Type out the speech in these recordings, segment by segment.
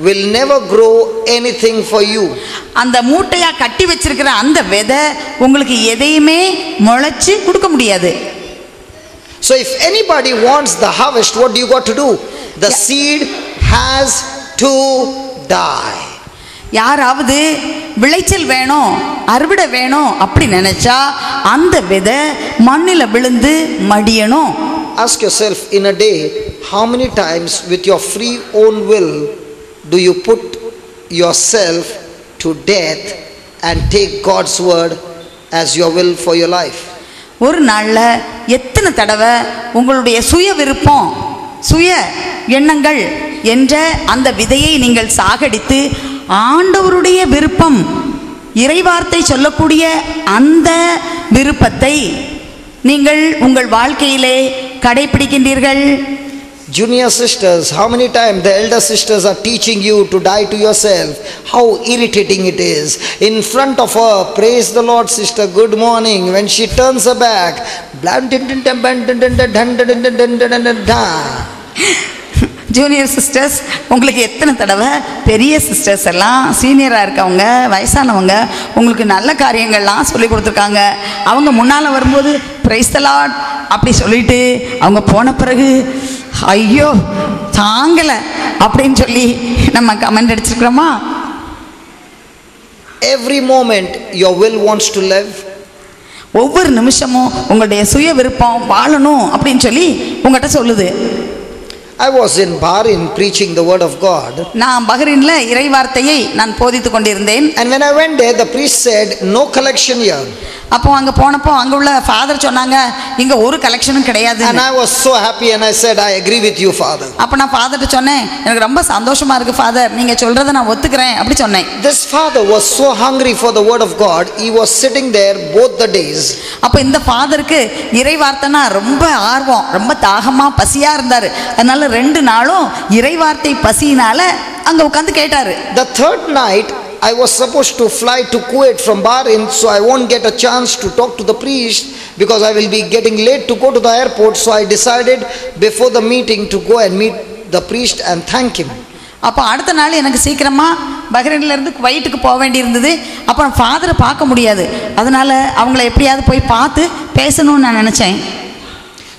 will never grow anything for you. அந்த மூட்டையா கட்டி வச்சிருக்கிற அந்த விதை உங்களுக்கு எதையுமே முளைச்சு கொடுக்க முடியாது. So if anybody wants the harvest, what do you got to do? The seed has to die. யாராவது விளைச்சல் வேணும், அறுவடை வேணும் அப்படி நினைச்சா அந்த விதை மண்ணில் விழுந்து மடியணும். Ask yourself in a day, how many times with your free own will do you put yourself to death and take God's word as your will for your life? ஒரு நாளில் எத்தனை தடவை உங்களுடைய சுய விருப்பம், சுய எண்ணங்கள் என்ற அந்த விதையை நீங்கள் சாகடித்து ஆண்டவருடைய விருப்பம், இறைவார்த்தை சொல்லக்கூடிய அந்த விருப்பத்தை நீங்கள் உங்கள் வாழ்க்கையிலே கடைபிடிக்கின்றீர்கள்? Junior sisters, how many times the elder sisters are teaching you to die to yourself? How irritating it is. In front of her, praise the Lord sister, good morning. When she turns her back, junior sisters, உங்களுக்கு எத்தனை தடவை பெரிய sisters எல்லாம் சீனியராக இருக்கவங்க, வயசானவங்க உங்களுக்கு நல்ல காரியங்கள்லாம் சொல்லி கொடுத்துருக்காங்க. அவங்க முன்னால் வரும்போது பிரைஸ் தி லார்ட் அப்படி சொல்லிட்டு அவங்க போன பிறகு ஐயோ தாங்கலை அப்படின்னு சொல்லி நம்ம comment அடிச்சிருக்கிறோமா? Every moment your will wants to live. ஒவ்வொரு நிமிஷமும் உங்களுடைய சுய விருப்பம் வாழணும் அப்படின்னு சொல்லி உங்கள்கிட்ட சொல்லுது. I was in Bahrain preaching the word of God. நான் பஹ்ரைன்ல இறைவார்த்தையை நான் போதித்து கொண்டிருந்தேன். And when I went there, the priest said, no collection here. அப்போ அங்கே போனப்போ அங்கே உள்ள ஃபாதர் சொன்னாங்க, இங்கே ஒரு கலெக்ஷனும் கிடையாது. And I was so happy and I said, I agree with you, Father. அப்போ நான் ஃபாதர்கிட்ட சொன்னேன், எனக்கு ரொம்ப சந்தோஷமா இருக்கு ஃபாதர், நீங்க சொல்றதை நான் ஒத்துக்கிறேன் அப்படி சொன்னேன். This father was so hungry for the word of God, he was sitting there both the days. அப்போ இந்த ஃபாதருக்கு இறைவார்த்தைனா ரொம்ப ஆர்வம், ரொம்ப தாகமா பசியா இருந்தாரு. அதனால 2 நாளும் இறைவார்த்தை பசியினால அங்க உட்கார்ந்து கேட்டாரு. The third night I was supposed to fly to Kuwait from Bahrain, so I won't get a chance to talk to the priest because I will be getting late to go to the airport. So I decided before the meeting to go and meet the priest and thank him. அப்போ அடுத்த நாள் எனக்கு சீக்கிரமா பஹ்ரைன்ல இருந்து குவைட்டுக்கு போக வேண்டியிருந்தது. அப்புறம் ஃபாதரை பார்க்க முடியாது, அதனால அவங்கள எப்படியாவது போய் பார்த்து பேசணும்னு நான் நினைச்சேன்.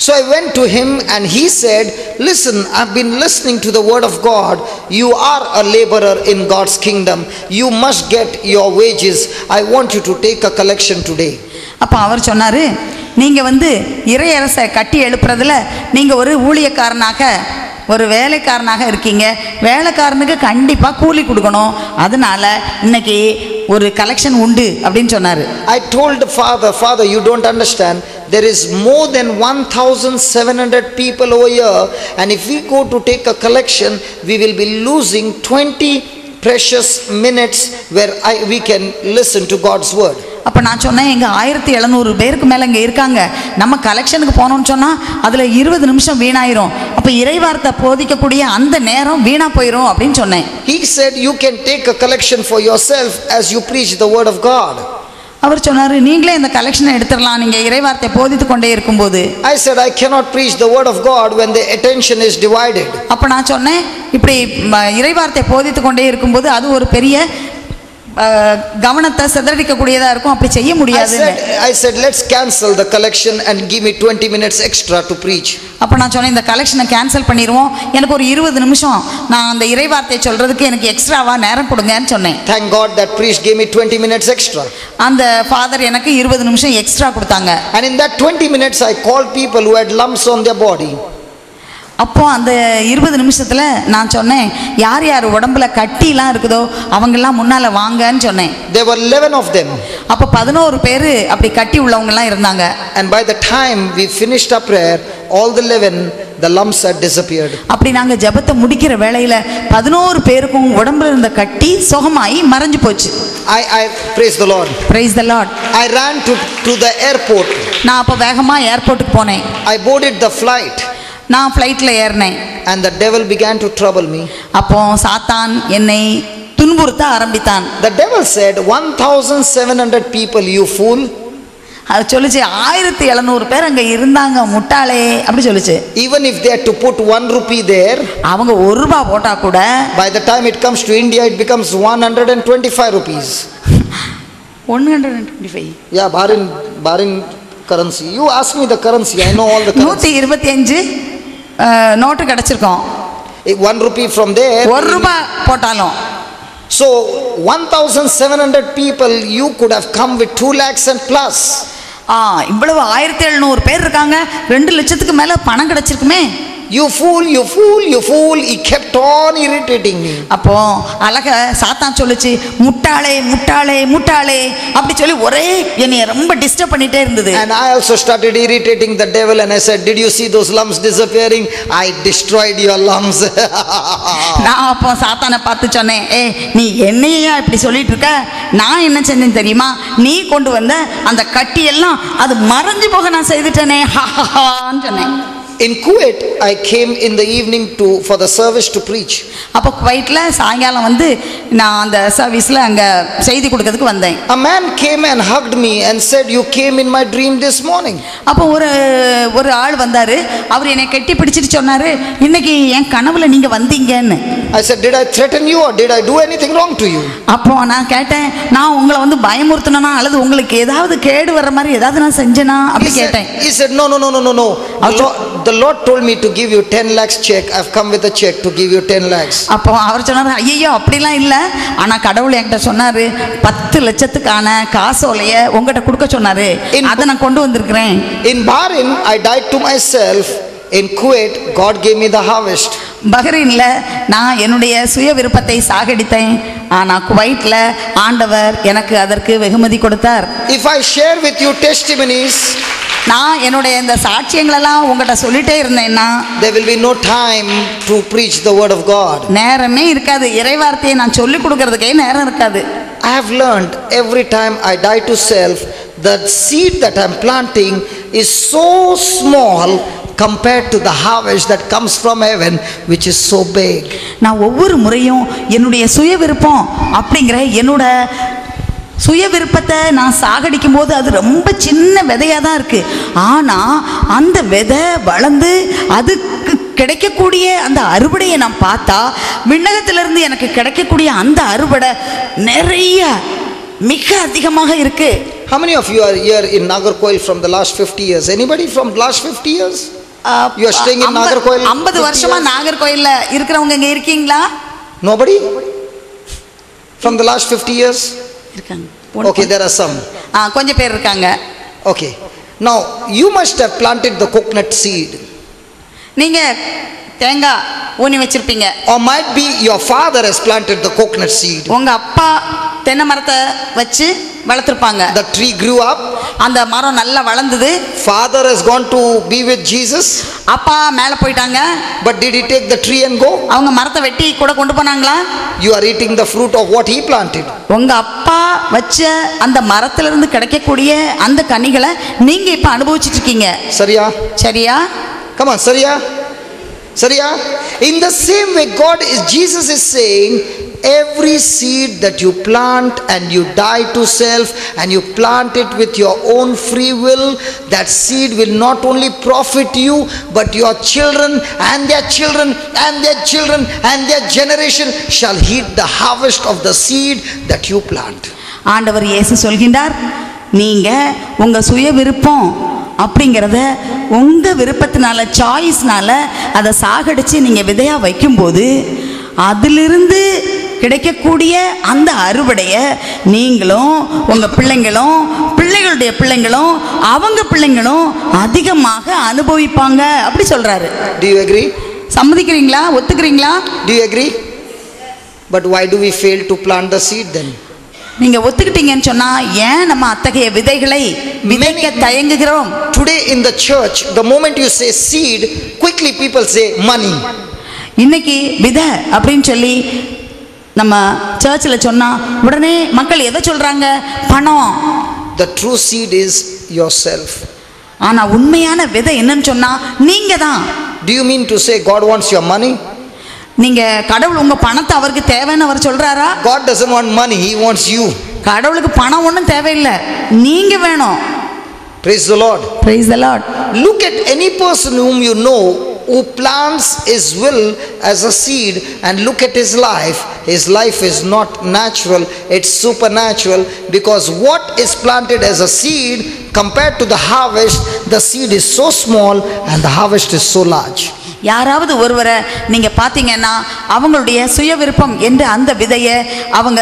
So I went to him and he said, listen, I've been listening to the word of God. You are a laborer in God's kingdom. You must get your wages. I want you to take a collection today. அப்போ அவர் சொன்னாரு, நீங்க இறையரசை கட்டி எழுப்புறதுல நீங்க ஒரு ஊழியக்காரனாக, ஒரு வேலைக்காரனாக இருக்கீங்க. வேலைக்காரனுக்கு கண்டிப்பா கூலி கொடுக்கணும், அதனால இன்னைக்கு ஒரு கலெக்ஷன் உண்டு அப்படின்னு சொன்னாரு. I told the father, you don't understand. There is more than 1,700 people over here, and if we go to take a collection, we will be losing 20 precious minutes where we can listen to God's word. அப்போ நான் சொன்னேன், இங்கே 1700 பேருக்கு மேலே இங்கே இருக்காங்க, நம்ம கலெக்ஷனுக்கு போனோம்னு சொன்னால் அதில் 20 நிமிஷம் வீணாயிரும். அப்போ இறைவார்த்தை போதிக்கக்கூடிய அந்த நேரம் வீணா போயிடும் அப்படின்னு சொன்னேன். He said, you can take a collection for yourself as you preach the word of God. அவர் சொன்னாரு, நீங்களே இந்த கலெக்ஷனை எடுத்துடலாம் நீங்க இறைவார்த்தை போதித்து கொண்டே இருக்கும்போது. I said, I cannot preach the word of God when the attention is divided. அப்போ நான் சொன்னேன், இப்படி இறைவார்த்தை போதித்து கொண்டே இருக்கும்போது அது ஒரு பெரிய கவனத்தை சிதறடிக்க கூடியதா இருக்கும், அப்படி செய்ய முடியாது. I said let's cancel the collection and give me 20 minutes extra to preach. அப்ப நான் சொன்னேன், இந்த கலெக்ஷனை கேன்சல் பண்ணிடுவோம், எனக்கு ஒரு 20 நிமிஷம் நான் அந்த இறைவார்த்தை சொல்றதுக்கு எனக்கு எக்ஸ்ட்ராவா நேரம் கொடுங்கன்னு சொன்னேன். Thank God that priest gave me 20 minutes extra. அந்த ஃபாதர் எனக்கு 20 நிமிஷம் எக்ஸ்ட்ரா கொடுத்தாங்க. And in that 20 minutes I called people who had lumps on their body. அப்போ அந்த 20 நிமிஷத்துல நான் சொன்னேன், யார் யார் உடம்புல கட்டிலாம் இருக்குதோ அவங்கெல்லாம் முன்னால வாங்கன்னு சொன்னேன். There were 11 of them. அப்போ 11 பேர் அப்படி கட்டி உள்ளவங்க எல்லாம் இருந்தாங்க. And by the time we finished our prayer, all the 11 the lumps had disappeared. அப்படி நாங்க ஜெபத்தை முடிக்கிற வேளையில 11 பேருக்கும் உடம்புல இருந்த கட்டி சுகமாயி மறைஞ்சு போச்சு. I praise the Lord. Praise the Lord. I ran to the airport. நான் அப்ப வேகமா ஏர்போர்ட்டுக்கு போனேன். I boarded the flight. நான் ஃப்ளைட்ல ஏறினேன். And the devil began to trouble me. அப்போ சாத்தான் என்னை துன்புறுத்த ஆரம்பித்தான். The devil said, 1,700 people, you fool. அது சொல்லுச்சு 1700 பேர் அங்க இருந்தாங்க முட்டாளே அப்படி சொல்லுச்சு. Even if they had to put 1 rupee there, அவங்க 1 ரூபாய் போட்டா கூட by the time it comes to India it becomes 125 rupees. 125. Yeah, Bahrain currency. You ask me the currency, I know all the currency. 125 note கிடைச்சிருக்கோம். 1 rupee from there. 1 ரூபாய் போட்டாலும். So 1,700 people, you could have come with 2 lakhs and plus. இவ்வளவு 1700 பேர் இருக்காங்க, 2 லட்சத்துக்கு மேல பணம் கிடைச்சிருக்குமே. You fool, you fool, you fool. He kept on irritating me. அப்போ அழக சாத்தான் சொல்லுச்சு, முட்டாளே முட்டாளே முட்டாளே அப்படி சொல்லி ஒரே என்னைய ரொம்ப டிஸ்டர்ப் பண்ணிட்டே இருந்தது. And I also started irritating the devil and I said, did you see those lumps disappearing? I destroyed your lumps. நான் அப்போ சாத்தானை பார்த்து சொன்னேன், நீ என்னையா இப்படி சொல்லிட்டு இருக்க, நான் என்ன செஞ்சேன் தெரியுமா, நீ கொண்டு வந்த அந்த கட்டி எல்லாம் அது மறைஞ்சு போக நான் செய்துட்டேனே சொன்னேன். In Kuwait, I came in the evening for the service to preach. அப்போ குவைட்ல சாயங்காலம் வந்து நான் அந்த சர்வீஸ்ல அங்க செய்தி கொடுக்கிறதுக்கு வந்தேன். A man came and hugged me and said, you came in my dream this morning. அப்போ ஒரு ஆள் வந்தாரு, அவர் என்னை கட்டி பிடிச்சிட்டு சொன்னாரு, இன்னைக்கு என் கனவுல நீங்க வந்தீங்கன்னு. I said, did I threaten you or did I do anything wrong to you? அப்போ நான் கேட்டேன், நான் உங்களை வந்து பயமுறுத்தினா அல்லது உங்களுக்கு ஏதாவது கேடு வர்ற மாதிரி ஏதாவது நான் செஞ்சேனா அப்படி கேட்டேன். He said, no. The Lord told me to give you 10 lakhs check. I've come with a check to give you 10 lakhs. அப்போ அவர் சொன்னாரு, ஐயோ அப்படிலாம் இல்ல, ஆனா கடவுள் என்கிட்ட சொன்னாரு 10 லட்சத்துக்கான காசோலைய உங்ககிட்ட கொடுக்க சொன்னாரு, அதை நான் கொண்டு வந்திருக்கிறேன். In Bahrain, I died to myself. In Kuwait, God gave me the harvest. பஹ்ரைன்ல நான் என்னுடைய சுய விருப்பத்தை சாகடித்தேன், ஆனா குவைட்ல ஆண்டவர் எனக்கு அதற்கு வெகுமதி கொடுத்தார். If I share with you testimonies, நான் என்னுடைய இந்த சாட்சியங்களெல்லாம் உங்ககிட்ட சொல்லிட்டே இருந்தேன்னா there will be no time to preach the word of God. நேரமே இருக்காது, இறைவார்த்தையை நான் சொல்லி கொடுக்கிறதுக்கே நேரம் இருக்காது. I have learned every time I die to self, the seed that I'm planting is so small compared to the harvest that comes from heaven, which is so big. நான் ஒவ்வொரு முறையும் என்னுடைய சுய விருப்பம் அப்படிங்கிற என்னோட சுய விருப்பத்தை நான் சாகடிக்கும் போது அது ரொம்ப சின்ன விதையாக தான் இருக்கு, ஆனால் அந்த விதை வளர்ந்து அதுக்கு கிடைக்கக்கூடிய அந்த அறுவடையை நான் பார்த்தா விண்ணகத்திலிருந்து எனக்கு கிடைக்கக்கூடிய அந்த அறுவடை நிறைய மிக அதிகமாக இருக்கு. How many of you are here in Nagarkoil from the last 50 years? Anybody from the last 50 years? You are staying in Nagarkoil? 50 வருஷமா நாகர்கோயில்ல இருக்கிறவங்க இங்க இருக்கீங்களா? Nobody? From the last 50 years? இருக்காங்க. Okay, there are some. கொஞ்சம் பேர் இருக்காங்க. Okay. Now, you must have planted the coconut seed. நீங்க தேங்காய் ஊனி வச்சிருப்பீங்க. Or might be your father has planted the coconut seed. உங்க அப்பா தென்னை மரத்தை வச்சு வளர்த்திருப்பாங்க. The tree grew up. அந்த மரம் நல்லா வளர்ந்தது. Father has gone to be with Jesus. அப்பா மேலே போயிட்டாங்க. But did he take the tree and go? அவங்க மரத்தை வெட்டி கூட கொண்டு போனாங்களா? You are eating the fruit of what he planted. உங்க அப்பா வச்ச அந்த மரத்திலிருந்து கிடைக்கக்கூடிய அந்த கனிகளை நீங்க இப்ப அனுபவிச்சிட்டு இருக்கீங்க. சரியா? சரியா? Come on, சரியா? சரியா? In the same way, Jesus is saying, every seed that you plant and you die to self and you plant it with your own free will, that seed will not only profit you, but your children and their children and their children and their generation shall eat the harvest of the seed that you plant. ஆண்டவர் இயேசு சொல்கின்றார், நீங்க உங்க சுய விருப்பம் அப்படிங்கிறத உங்கள் விருப்பத்தினால சாய்ஸ்னால அதை சாகடித்து நீங்கள் விதையாக வைக்கும்போது அதிலிருந்து கிடைக்கக்கூடிய அந்த அறுவடையை நீங்களும் உங்கள் பிள்ளைங்களும் பிள்ளைகளுடைய பிள்ளைங்களும் அவங்க பிள்ளைங்களும் அதிகமாக அனுபவிப்பாங்க அப்படி சொல்கிறாரு. Do you agree? சம்மதிக்கிறீங்களா? ஒத்துக்கிறீங்களா? Do you agree? But why do we fail to plant the seed then? நீங்க ஒத்துக்கிட்டீங்கன்னு சொன்னா ஏன் நம்ம அத்தகைய விதைகளை விதைக்க தயங்குகிறோம்? Today in the church, the moment you say seed, quickly people say money. இன்னைக்கு விதை அப்படின்னு சொல்லி நம்ம சர்ச்சில் சொன்னா உடனே மக்கள் எதை சொல்றாங்க? பணம். The true seed is yourself. ஆனா உண்மையான விதை என்னன்னு சொன்னா நீங்க தான். Do you mean to say God wants your money? நீங்க கடவுள் உங்க பணத்தை அவருக்கு தேவைன்னு அவர் சொல்றாரா? God doesn't want money, he wants you. கடவுளுக்கு பணம் ஒன்றும் தேவையில்லை, நீங்க வேணும். Praise the Lord. Praise the Lord. Look at any person whom you know who plants his will as a seed, and look at his life. His life is not natural, it's supernatural, because what is planted as a seed compared to the harvest, the seed is so small and the harvest is so large. யாராவது ஒருவரை நீங்க பாத்தீங்கன்னா அவங்களுடைய சுய விருப்பம் என்று அந்த விதையை அவங்க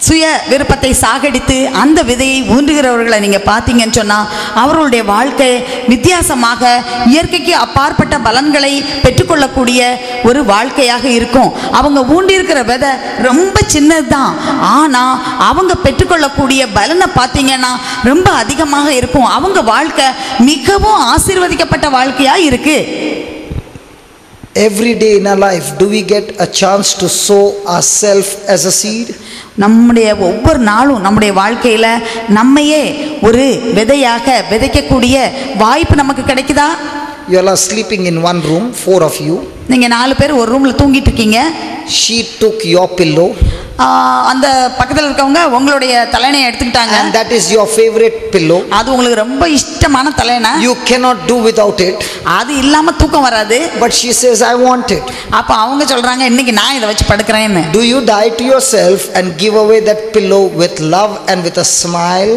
சுய விருப்பத்தை சாகடித்து அந்த விதையை ஊன்றுகிறவர்களை நீங்க பார்த்தீங்கன்னு சொன்னா அவர்களுடைய வாழ்க்கை வித்தியாசமாக இயற்கைக்கு அப்பாற்பட்ட பலன்களை பெற்றுக்கொள்ளக்கூடிய ஒரு வாழ்க்கையாக இருக்கும். அவங்க ஊண்டியிருக்கிற விதை ரொம்ப சின்னதுதான், ஆனா அவங்க பெற்றுக்கொள்ளக்கூடிய பலனை பார்த்தீங்கன்னா ரொம்ப அதிகமாக இருக்கும். அவங்க வாழ்க்கை மிகவும் ஆசீர்வதிக்கப்பட்ட வாழ்க்கையா இருக்கு. Every day in our life, do we get a chance to sow ourselves as a seed? நம்முடைய ஒவ்வொரு நாளும் நம்முடைய வாழ்க்கையில நம்மையே ஒரு விதையாக விதைக்கக்கூடிய வாய்ப்பு நமக்கு கிடைக்குதா? You all are sleeping in one room, 4 of you. நீங்க 4 பேர் ஒரு ரூம்ல தூங்கிட்டு இருக்கீங்க. She took your pillow. அந்த பக்கத்துல இருக்கவங்க உங்களுடைய தலையணையை எடுத்துக்கிட்டாங்க. And that is your favorite pillow. அது உங்களுக்கு ரொம்ப இஷ்டமான தலையணை. You cannot do without it. அது இல்லாம தூக்கம் வராது. But she says, I want it. அப்ப அவங்க சொல்றாங்க இன்னைக்கு நான் இதை வச்சு படுக்கிறேன்னு. Do you die to yourself and give away that pillow with love and with a smile?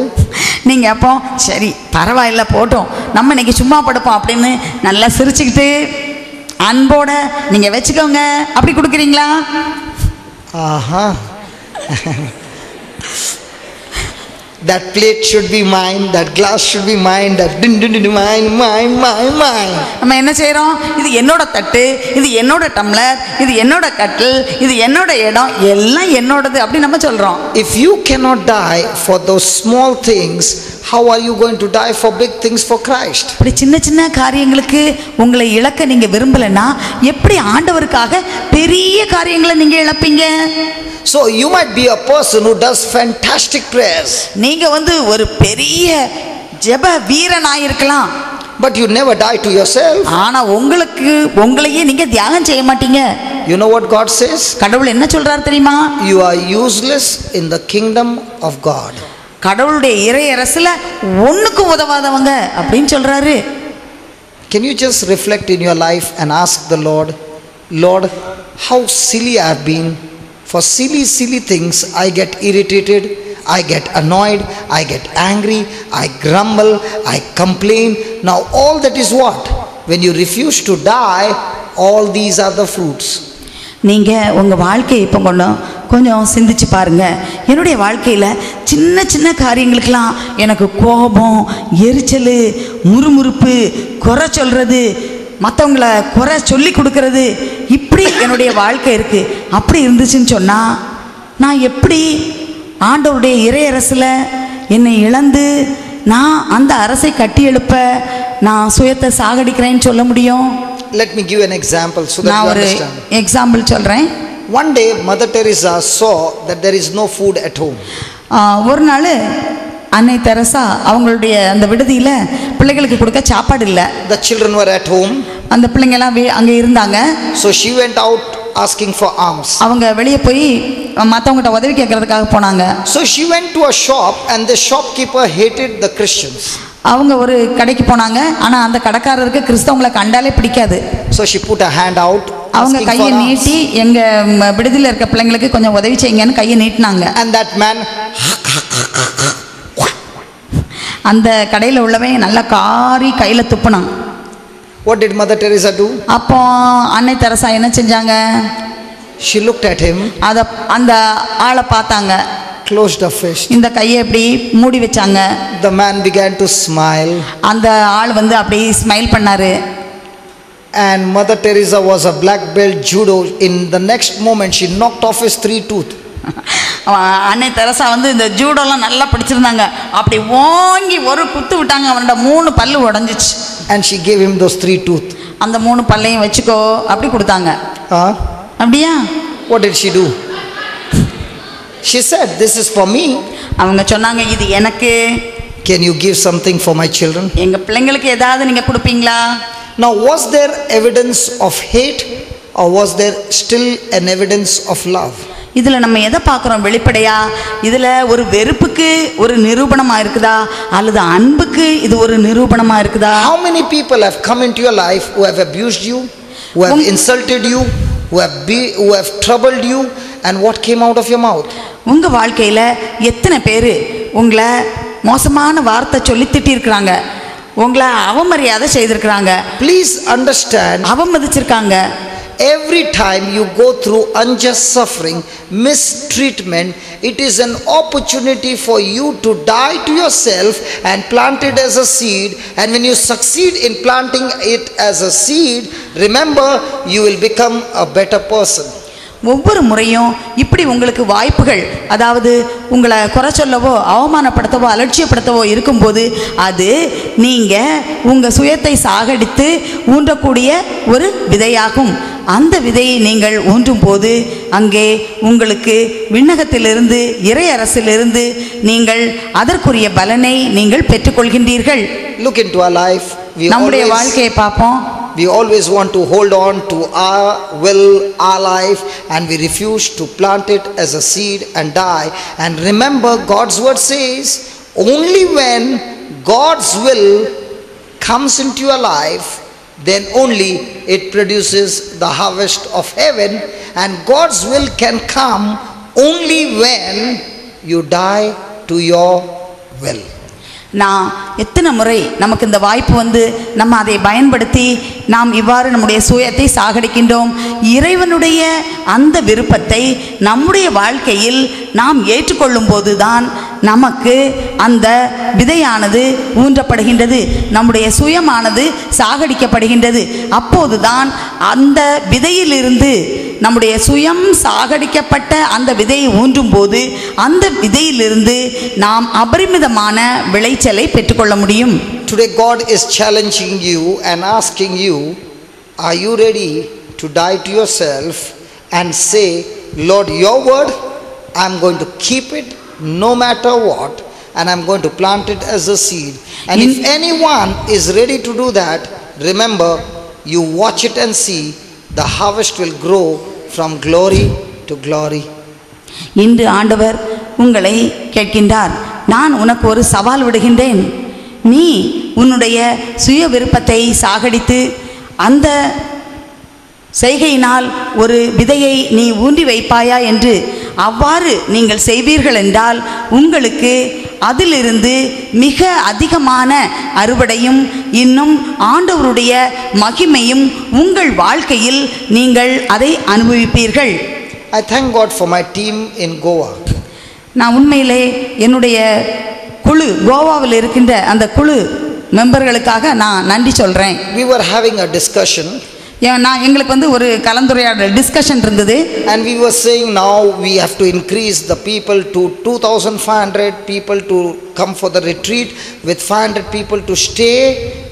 நீங்க அப்போ சரி பரவாயில்ல போட்டோம் நம்ம இன்னைக்கு சும்மா படுப்போம் அப்படின்னு நல்லா சிரிச்சுக்கிட்டு அன்போட நீங்க வச்சுக்கோங்க அப்படி கொடுக்குறீங்களா? Aha. That plate should be mine, that glass should be mine, that mine. நம்ம என்ன செய்றோம்? இது என்னோட தட்டு, இது என்னோட டம்ளர், இது என்னோட கட்டில், இது என்னோட இடம், எல்லாம் என்னோடது அப்படி நம்ம சொல்றோம். If you cannot die for those small things, how are you going to die for big things for Christ? இப்படி சின்ன சின்ன காரியங்களுக்கு உங்களை இழக்க நீங்க விரும்பலனா எப்படி ஆண்டவருக்காக பெரிய காரியங்களை நீங்க இழப்பீங்க? So you might be a person who does fantastic prayers. நீங்க ஒரு பெரிய ஜெப வீரனாய் இருக்கலாம். But you never die to yourself. ஆனா உங்களையே நீங்க தியாகம் செய்ய மாட்டீங்க. You know what God says? கடவுள் என்ன சொல்றார் தெரியுமா? You are useless in the kingdom of God. கடவுளுடைய இறையரசுல ஒண்ணுக்கு உதவாதவங்க அப்படின்னு சொல்றாரு. Can you just reflect in your life and ask the Lord, Lord, how silly I have been. For silly things I get irritated, I get annoyed, I get angry, I grumble, I complain. Now all that is what? When you refuse to die, all these are the fruits. நீங்க உங்க வாழ்க்கையை இப்போ கொஞ்சம் சிந்திச்சு பாருங்க. என்னுடைய வாழ்க்கையில சின்ன சின்ன காரியங்களுக்கெல்லாம் எனக்கு கோபம், எரிச்சல், முறுமுறுப்பு, குறை சொல்றது, மற்றவங்களை குறை சொல்லி கொடுக்கறது, இப்படி என்னுடைய வாழ்க்கை இருக்கு. அப்படி இருந்துச்சுன்னு சொன்னா நான் எப்படி ஆண்டவருடைய இறையரசுல என்னை இழந்து நான் அந்த அரசை கட்டி எழுப்ப நான் சுயத்தை சாகடிக்கிறேன்னு சொல்ல முடியும்? Let me give an example so that you understand. நான் ஒரு எக்ஸாம்பிள் சொல்றேன். One day Mother Teresa saw that there is no food at home. ஒரு நாள் அன்னை தெரசா அவங்களுடைய அந்த விடுதியில பிள்ளைகளுக்கு கொடுக்க சாப்பாடு இல்லை. The children were at home. அந்த பிள்ளைங்க எல்லாம் அங்க இருந்தாங்க. So she went out asking for alms. அவங்க வெளியே போய் மற்றவங்ககிட்ட உதவி கேட்கறதுக்காக போனாங்க. So she went to a shop and the shopkeeper hated the Christians. அவங்க ஒரு கடைக்கு போனாங்க. ஆனா அந்த கடைக்காரருக்கு கிறிஸ்தவங்களை கண்டாலே பிடிக்காது. So she put her hand out. அவங்க கையை நீட்டி எங்க விடுதியில இருக்க பிள்ளைங்களுக்கு கொஞ்சம் உதவி செய்யுங்கன்னு கையை நீட்டினாங்க. And that man, அந்த கடையில் உள்ளவன் நல்லா காரி கையில துப்புனான். What did Mother Teresa do? அப்போ அன்னை தெரசா என்ன செஞ்சாங்க? She looked at him. அந்த ஆளை பார்த்தாங்க. Closed her fist. இந்த கையை இப்படி மூடி வச்சாங்க. The man began to smile. அந்த ஆள் அப்படி ஸ்மைல் பண்ணாரு. And Mother Teresa was a black belt judo. In the next moment she knocked off his 3 teeth. அன்னை தெரசா இந்த ஜூடோலாம் நல்லா பிடிச்சிருந்தாங்க. அப்படி ஓங்கி ஒரு குத்து விட்டாங்க. அவனோட 3 பல்லு உடைஞ்சிச்சு. And she gave him those 3 teeth. அந்த 3 பல்லையும் வச்சுக்கோ அப்படி கொடுத்தாங்க. அப்படியா? What did she do? She said, this is for me. அவங்க சொன்னாங்க இது எனக்கு. Can you give something for my children? எங்க பிள்ளைங்களுக்கு ஏதாவது நீங்க கொடுப்பீங்களா? Now was there evidence of hate or was there still an evidence of love? இதில் நம்ம எதை பார்க்குறோம் வெளிப்படையா? இதில் ஒரு வெறுப்புக்கு ஒரு நிரூபணமாக இருக்குதா, அல்லது அன்புக்கு இது ஒரு நிரூபணமாக இருக்குதா? How many people have come into your life who have abused you, who have insulted you, who have troubled you, and what came out of your mouth? உங்கள் வாழ்க்கையில் எத்தனை பேர் உங்களை மோசமான வார்த்தை சொல்லி திட்டிருக்கிறாங்க, உங்களை அவமரியாதை செய்திருக்கிறாங்க, Please understand, அவமதிச்சிருக்காங்க. every time you go through unjust suffering, mistreatment, it is an opportunity for you to die to yourself and plant it as a seed. And when you succeed in planting it as a seed, remember, you will become a better person. ஒவ்வொரு முறையும் இப்படி உங்களுக்கு வாய்ப்புகள், அதாவது உங்களை குறை சொல்லவோ அவமானப்படுத்தவோ அலட்சியப்படுத்தவோ இருக்கும்போது அது நீங்கள் உங்கள் சுயத்தை சாகடித்து ஊன்றக்கூடிய ஒரு விதையாகும். அந்த விதையை நீங்கள் ஊன்றும் போது அங்கே உங்களுக்கு விண்ணகத்திலிருந்து இறை அரசிலிருந்து நீங்கள் அதற்குரிய பலனை நீங்கள் பெற்றுக்கொள்கின்றீர்கள். Look into our life. நம்முடைய வாழ்க்கையை பார்ப்போம். We always want to hold on to our will, our life, and we refuse to plant it as a seed and die. And remember, God's word says, only when God's will comes into your life, then only it produces the harvest of heaven. And God's will can come only when you die to your will. நான் எத்தனை முறை நமக்கு இந்த வாய்ப்பு வந்து நம்ம அதை பயன்படுத்தி நாம் இவ்வாறு நம்முடைய சுயத்தை சாகடிக்கின்றோம். இறைவனுடைய அந்த விருப்பத்தை நம்முடைய வாழ்க்கையில் நாம் ஏற்றுக்கொள்ளும் போதுதான் நமக்கு அந்த விதையானது ஊன்றப்படுகின்றது, நம்முடைய சுயமானது சாகடிக்கப்படுகின்றது. அப்போதுதான் அந்த விதையிலிருந்து நம்முடைய சுயம் சாகடிக்கப்பட்ட அந்த விதையை ஊன்றும் போது அந்த விதையிலிருந்து நாம் அபரிமிதமான விளைச்சலை பெற்றுக்கொள்ள முடியும். Today God is challenging you and asking you, are you ready to die to yourself and say, Lord, your word, I'm going to keep it no matter what, and I'm going to plant it as a seed. And if anyone is ready to do that, remember, you watch it and see, the harvest will grow from glory to glory. இன்று ஆண்டவர் உங்களை கேட்கின்றார், நான் உனக்கு ஒரு சவால் விடுகின்றேன். நீ உன்னுடைய சுய விருப்பத்தை சாகடித்து அந்த செய்கையினால் ஒரு விதையை நீ ஊன்றி வைப்பாயா என்று அவ்வாறு நீங்கள் செய்வீர்கள் என்றால் உங்களுக்கு அதிலிருந்து மிக அதிகமான அறுவடையும் இன்னும் ஆண்டவருடைய மகிமையும் உங்கள் வாழ்க்கையில் நீங்கள் அதை அனுபவிப்பீர்கள். I thank God for my team in Goa. நான் உண்மையிலே என்னுடைய குழு, கோவாவில் இருக்கின்ற அந்த குழு மெம்பர்களுக்காக நான் நன்றி சொல்கிறேன். We were having a discussion. நான் எங்களுக்கு வந்து ஒரு கலந்துரையாடல் டிஸ்கஷன் இருந்தது. And we were saying now we have to increase the people to 2,500 people to come for the retreat, with 500 people to stay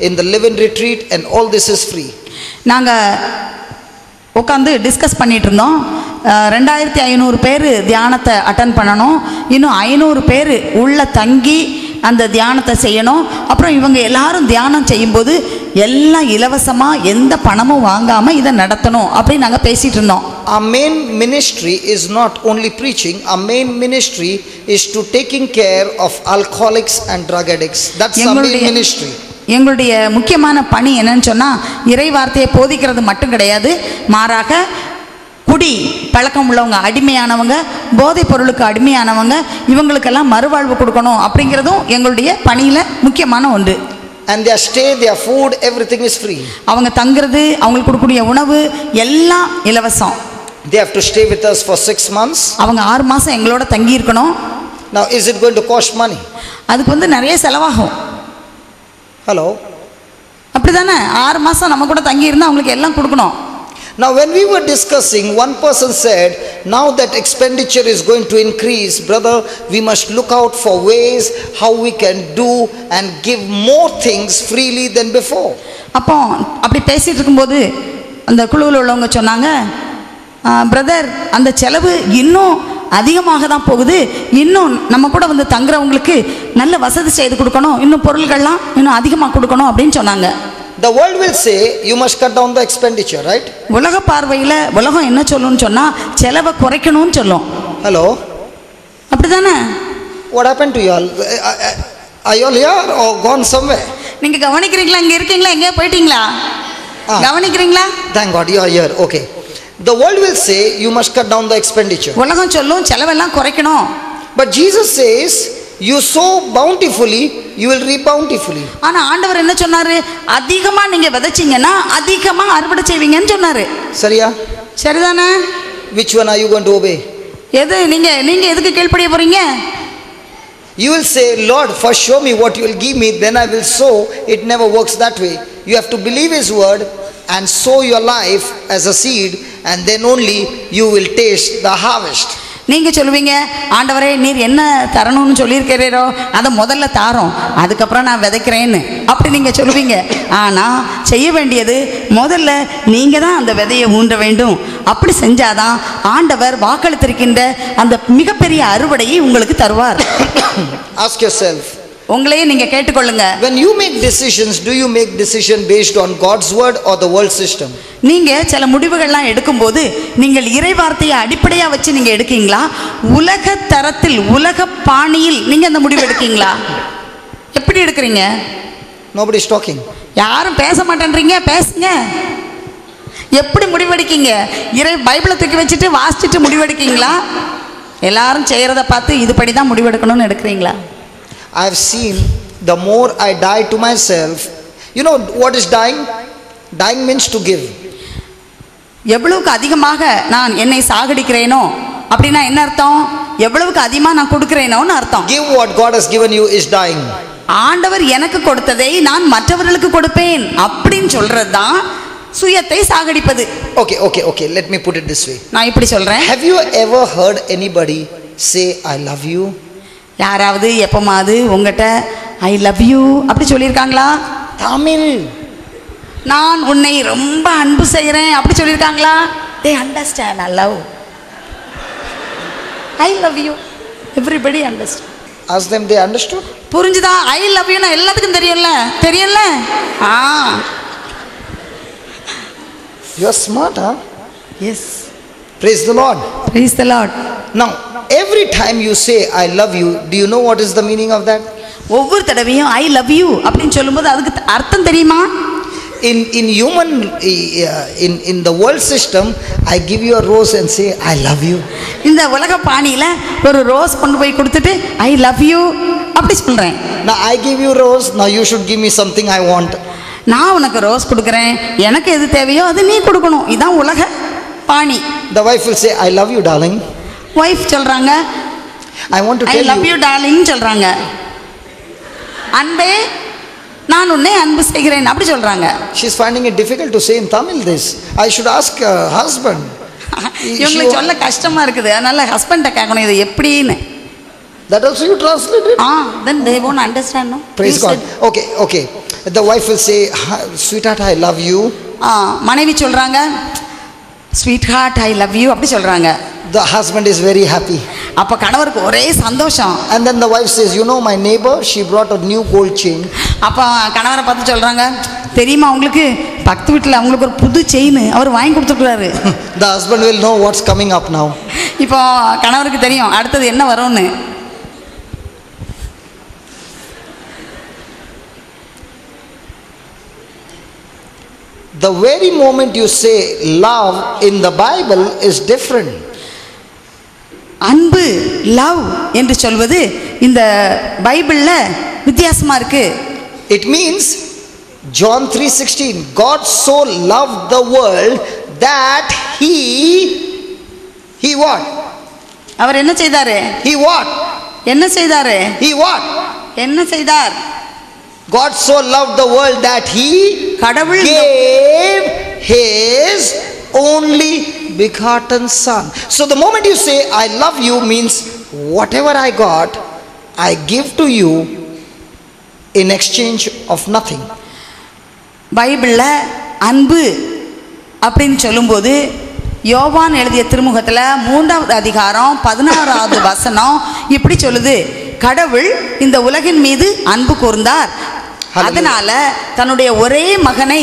in the live-in retreat, and all this is free. நாங்கள் உட்காந்து discuss பண்ணிட்டு இருந்தோம். 2500 பேர் தியானத்தை attend பண்ணணும், இன்னும் 500 பேர் உள்ள தங்கி அந்த தியானத்தை செய்யணும். அப்புறம் இவங்க எல்லாரும் தியானம் செய்யும்போது எல்லாம் இலவசமாக எந்த பணமும் வாங்காமல் இதை நடத்தணும் அப்படின்னு நாங்கள் பேசிகிட்டு இருந்தோம். Our main ministry is not only preaching, our main ministry is to taking care of alcoholics and drug addicts. That's our main ministry. எங்களுடைய முக்கியமான பணி என்னன்னு சொன்னால் இறை வார்த்தையை போதிக்கிறது மட்டும் கிடையாது, மாறாக குடி பழக்கம் உள்ளவங்க, அடிமையானவங்க, போதைப் பொருளுக்கு அடிமையானவங்க, இவங்களுக்கெல்லாம் மறுவாழ்வு கொடுக்கணும் அப்படிங்கிறதும் எங்களுடைய பணியில் முக்கியமான ஒன்று. And their stay, their food, everything is free. அவங்க தங்குறது, அவங்களுக்கு கொடுக்கக்கூடிய உணவு எல்லாம் இலவசம். They have to stay with us for 6 months. அவங்க 6 மாதம் எங்களோட தங்கி இருக்கணும். Now is it going to cost money? அதுக்கு வந்து நிறைய செலவாகும். Hello, அப்படிதானே? 6 மாதம் நம்ம கூட தங்கி இருந்தால் அவங்களுக்கு எல்லாம் கொடுக்கணும். Now when we were discussing, one person said, now that expenditure is going to increase, brother, we must look out for ways how we can do and give more things freely than before. அப்போ அப்படி பேசிட்டு இருக்கும்போது அந்த குழுவில் உள்ளவங்க சொன்னாங்க, brother, அந்த செலவு இன்னும் அதிகமாக தான் போகுது, இன்னும் நம்ம கூட வந்து தங்குறவங்களுக்கு நல்ல வசதி செய்து கொடுக்கணும், இன்னும் பொருள்கள்லாம் இன்னும் அதிகமாக கொடுக்கணும் அப்படின்னு சொன்னாங்க. The world will say you must cut down the expenditure, right? உலக பார்வையில் உலகம் என்ன சொல்லுன்னு சொன்னால் செலவை குறைக்கணும்னு சொல்லும். Hello? அப்படிதானே? What happened to you all? Are you all here or gone somewhere? நீங்க கவனிக்கிறீங்களா? இங்க இருக்கீங்களா? எங்க போயிட்டீங்களா? கவனிக்கிறீங்களா? Thank God you are here. Okay. The world will say you must cut down the expenditure. உலகம் சொல்லும் செலவெல்லாம் குறைக்கணும். But Jesus says you sow bountifully, you will reap bountifully. ஆனா ஆண்டவர் என்ன சொன்னாரு? அதிகமா நீங்க விதைச்சீங்கன்னா அதிகமா அறுவடை செய்வீங்கன்னு சொன்னாரு. சரியா? சரிதானே? Which one are you going to obey? எது நீங்க எதுக்கு கீழ்ப்படிய போறீங்க? You will say, Lord, first show me what you will give me, then I will sow. It never works that way. You have to believe His word and sow your life as a seed, and then only you will taste the harvest. நீங்க சொல்லுவீங்க, ஆண்டவரே நீர் என்ன தரணும்னு சொல்லியிருக்கிறீரோ அதை முதல்ல தாரோம், அதுக்கப்புறம் நான் விதைக்கிறேன்னு அப்படி நீங்க சொல்லுவீங்க. ஆனா செய்ய வேண்டியது முதல்ல நீங்க தான் அந்த விதையை ஊன்ற வேண்டும். அப்படி செஞ்சாதான் ஆண்டவர் வாக்களித்திருக்கின்ற அந்த மிகப்பெரிய அறுவடையை உங்களுக்கு தருவார். Ask yourself, உங்களையே நீங்க கேட்டுக்கொள்ளுங்க. when you make decisions, do you make decision based on God's word or the world system? நீங்க சில முடிவுகள்லாம் எடுக்கும்போது நீங்கள் இறை வார்த்தையை அடிப்படையா வச்சு நீங்க எடுக்கீங்களா, உலக தரத்தில் உலக பாணியில் நீங்க அந்த முடிவு எடுக்கீங்களா? எப்படி எடுக்கிறீங்க? Nobody is talking. யாரும் பேச மாட்டேன்றீங்க, பேசுங்க. எப்படி முடிவெடுக்கீங்க? பைபிளை தூக்கி வச்சுட்டு வாசிச்சுட்டு முடிவெடுக்கீங்களா, எல்லாரும் செய்யறத பார்த்து இதுபடி தான் முடிவெடுக்கணும்னு எடுக்கிறீங்களா? I have seen the more I die to myself. You know what is dying? Dying means to give. எவ்வளவுக்கு அதிகமாக நான் என்னை சாகடிக்கிறேனோ அப்படின்னா என்ன அர்த்தம்? எவ்வளவுக்கு அதிகமாக நான் கொடுக்கிறேனோன்னு அர்த்தம். Give what God has given you is dying. ஆண்டவர் எனக்கு கொடுத்ததை நான் மற்றவர்களுக்கு கொடுப்பேன் அப்படின்னு சொல்றதுதான் சுயத்தை சாகடிப்பது. Okay. Let me put it this way. நான் இப்படி சொல்றேன். Have you ever heard anybody say I love you? யாராவது எப்பமாவது உங்ககிட்ட ஐ லவ் யூ அப்படி சொல்லியிருக்காங்களா? Tamil. நான் உன்னை ரொம்ப அன்பு செய்கிறேன் அப்படி சொல்லியிருக்காங்களா? They understand I love. I love you. Everybody understand. Ask them, they understood. புரிஞ்சுதா? ஐ லவ் யூ நான் எல்லாத்துக்கும் தெரியல. You are smart, huh? Yes. Praise the Lord. Praise the Lord. Now, every time you say I love you, do you know what is the meaning of that? ஒவ்வொரு தடவையும் I love you அப்படின்னு சொல்லும்போது அதுக்கு அர்த்தம் தெரியுமா? In human in the world system, I give you a rose and say I love you. இந்த உலக பாணியில ஒரு ரோஸ் கொண்டு போய் கொடுத்துட்டு ஐ லவ் யூ அப்படி சொல்றேன். Now I give you rose, now you should give me something I want. நான் உனக்கு ரோஸ் கொடுக்குறேன், எனக்கு எது தேவையோ அது நீ கொடுக்கணும். இதான் உலக பாணி. The wife will say I love you darling. Wife சொல்றாங்க I want to tell you. I love you darling சொல்றாங்க. அன்பே நான் உன்னை அன்பு செய்கிறேன் அப்படி சொல்றாங்க. She is finding it difficult to say in Tamil this. I should ask her husband. இவங்களுக்கு சொல்ல கஷ்டமா இருக்குது, அதனால ஹஸ்பண்ட கேட்கணும் இது எப்படின்னு. That also you translate it? Then they won't understand, no? Praise God. Okay. The wife will say, sweetheart, I love you. மனைவி சொல்றாங்க sweetheart I love you அப்படி சொல்றாங்க. The husband is very happy. அப்ப கணவருக்கு ஒரே சந்தோஷம். And then the wife says, you know my neighbor, she brought a new gold chain. அப்ப கணவரை பார்த்து சொல்றாங்க, தெரியுமா உங்களுக்கு பக்கத்து வீட்டில் அவங்களுக்கு ஒரு புது செயின் அவர் வாங்கி கொடுத்துருக்காரு. The husband will know what's coming up now. இப்போ கணவருக்கு தெரியும் அடுத்தது என்ன வரும்னு. The very moment you say love in the Bible is different. அன்பு லவ் என்று சொல்வது இந்த பைபிள்ல வித்தியாசமா இருக்கு. It means John 3:16, God so loved the world that he what? அவர் என்ன செய்தாரு? He what? என்ன செய்தாரு? He what? என்ன செய்தார்? God so loved the world that he கடவுள் gave his only begotten son. So the moment you say I love you means whatever I got I give to you in exchange of nothing. பைபிள்ல அன்பு அப்படின்னு சொல்லும்போது யோவான் எழுதிய திருமுகத்துல 3வது அதிகாரம் 16வது வசனம் இப்படி சொல்லுது, கடவுள் இந்த உலகின் மீது அன்பு கூர்ந்தார், அதனால தன்னுடைய ஒரே மகனை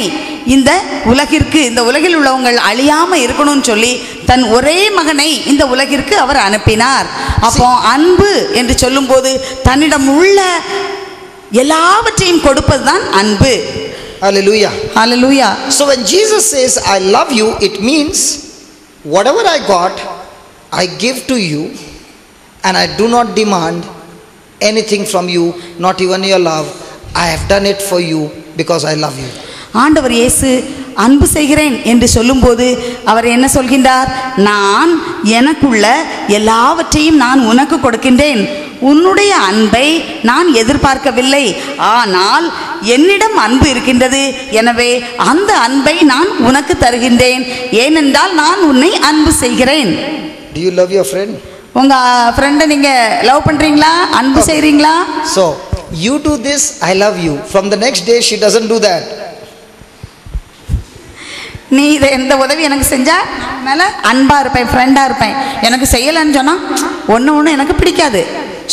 இந்த உலகிற்கு, இந்த உலகில் உள்ளவங்கள் அழியாம இருக்கணும்னு சொல்லி தன் ஒரே மகனை இந்த உலகிற்கு அவர் அனுப்பினார். அப்போ அன்பு என்று சொல்லும்போது தன்னிடம் உள்ள எல்லாவற்றையும் கொடுப்பதுதான் அன்பு. Hallelujah. Hallelujah. So when Jesus says I love you, it means whatever I got I give to you, and I do not demand anything from you, not even your love. I have done it for you because I love you. ஆண்டவர் இயேசு அன்பு செய்கிறேன் என்று சொல்லும்போது அவர் என்ன சொல்கின்றார்? நான் எனக்குள்ள எல்லாவற்றையும் நான் உனக்கு கொடுக்கின்றேன். உன்னுடைய அன்பை நான் எதிர்பார்க்கவில்லை, ஆனால் என்னிடம் அன்பு இருக்கின்றது. எனவே அந்த அன்பை நான் உனக்கு தருகின்றேன், ஏனென்றால் நான் உன்னை அன்பு செய்கிறேன். Do you love your friend? உங்க ஃப்ரெண்டை நீங்க லவ் பண்றீங்களா? அன்பு செய்றீங்களா? So you do this, I love you. From the next day she doesn't do that. நீ இதை எந்த உதவி எனக்கு செஞ்சா மேல அன்பா இருப்பேன், ஃப்ரெண்டா இருப்பேன். எனக்கு செய்யலன்னு சொன்னா ஒன்று எனக்கு பிடிக்காது.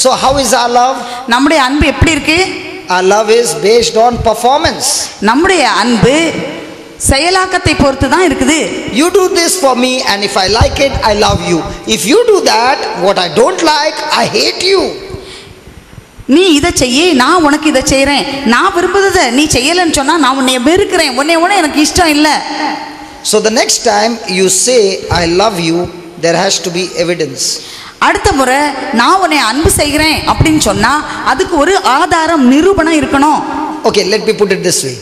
So how is our love? நம்முடைய அன்பு எப்படி இருக்கு? Our love is based on performance. நம்முடைய அன்பு செயலாக்கத்தை பொறுத்து தான் இருக்குது. You do this for me, and if I like it, I love you. If you do that, what I don't like, I hate you. நீ இதை செய்ய, நான் உனக்கு இதை செய்கிறேன். நான் விரும்புறதை நீ செய்யலைன்னு சொன்னா நான் உன்னை வெறுக்கிறேன், உன்னை எனக்கு இஷ்டம் இல்லை. So the next time you say I love you, there has to be evidence. அடுத்த முறை நான் உன்னை அன்பு செய்கிறேன் அப்படின்னு சொன்னா அதுக்கு ஒரு ஆதாரம், நிரூபணம் இருக்கணும். Okay, let me put it this way.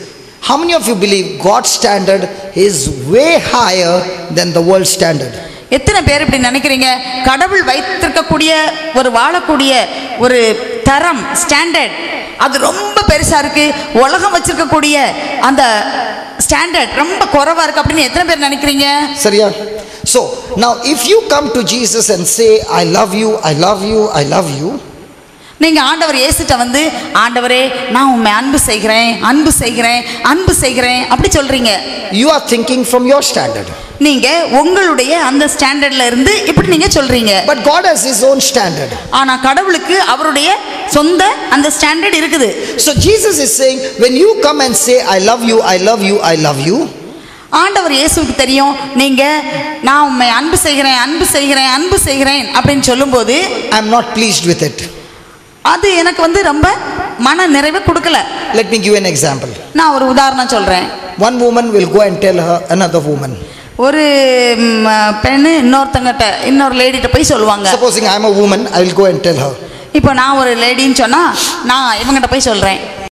How many of you believe God's standard is way higher than the world standard? எத்தனை பேர் இப்படி நினைக்கிறீங்க? கடவுள் வைத்திருக்கக்கூடிய ஒரு வாழக்கூடிய ஒரு தரம், ஸ்டாண்டர்ட், அது ரொம்ப பெருசா இருக்கு. உலகம் வச்சிருக்கக்கூடிய அந்த ஸ்டாண்டர்ட் ரொம்ப குறைவா இருக்கு அப்படின்னு எத்தனை பேர் நினைக்கிறீங்க? சரியா? So now if you come to Jesus and say I love you, I love you, I love you, நீங்க ஆண்டவர் இயேசுட்ட வந்து ஆண்டவரே நான் உம்மை அன்பு செய்கிறேன், அன்பு செய்கிறேன், அன்பு செய்கிறேன் அப்படி சொல்றீங்க. you are thinking from your standard. நீங்க உங்களுடைய அந்த ஸ்டாண்டர்ட்ல இருந்து இப்படி நீங்க சொல்றீங்க. But God has his own standard. ஆனா கடவுளுக்கு அவருடைய சொந்த அந்த ஸ்டாண்டர்ட் இருக்குது. So Jesus is saying when you come and say I love you, I love you, I love you, ஆண்டவர் இயேசுவுக்கு தெரியும் நீங்க நான் உம்மை அன்பு செய்கிறேன், அன்பு செய்கிறேன், அன்பு செய்கிறேன் அப்படின்னு சொல்லும்போது I am not pleased with it. அது எனக்கு வந்து ரொம்ப மன நிறைவை கொடுக்கல. Let me give you an example. நான் ஒரு உதாரணம் சொல்றேன். One woman will go and tell her another woman. ஒரு பெண்ணு இன்னொரு லேடிட்ட போய் சொல்லுவாங்க. Supposing I am a woman, I will go and tell her. இப்போ நான் ஒரு லேடின்னு சொன்னா நான் இவங்கிட்ட போய் சொல்றேன்.